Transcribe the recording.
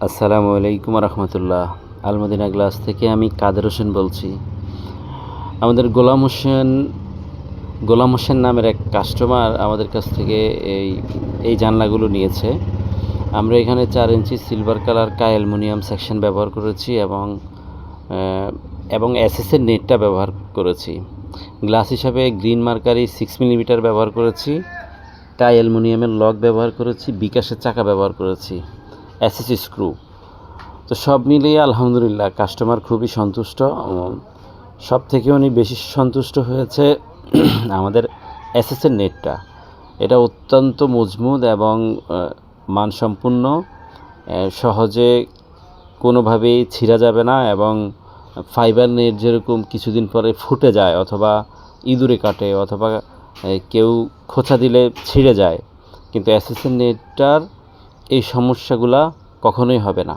আসসালামু আলাইকুম রহমতুল্লাহ। আলমদিনা গ্লাস থেকে আমি কাদের হোসেন বলছি। আমাদের গোলাম হোসেন নামের এক কাস্টমার আমাদের কাছ থেকে এই এই জানলাগুলো নিয়েছে। আমরা এখানে 4 ইঞ্চি সিলভার কালার অ্যালুমিনিয়াম সেকশন ব্যবহার করেছি এবং এসএসের নেটটা ব্যবহার করেছি। গ্লাস হিসাবে গ্রিন মার্কারি 6 মিলিমিটার ব্যবহার করেছি। অ্যালুমিনিয়ামের লক ব্যবহার করেছি। বিকাশের চাকা ব্যবহার করেছি। SS screw. তো সব মিলিয়ে আলহামদুলিল্লাহ কাস্টমার খুবই সন্তুষ্ট। সব থেকে উনি বেশি সন্তুষ্ট হয়েছে আমাদের এসএসের নেটটা। এটা অত্যন্ত মজবুত এবং মানসম্পন্ন, সহজে কোনোভাবেই ছিঁড়া যাবে না এবং ফাইবার নেট যেরকম কিছুদিন পরে ফুটে যায় অথবা ইঁদুরে কাটে অথবা কেউ খোঁচা দিলে ছিঁড়ে যায়, কিন্তু এসএসের নেটটার এই সমস্যাগুলা কখনোই হবে না।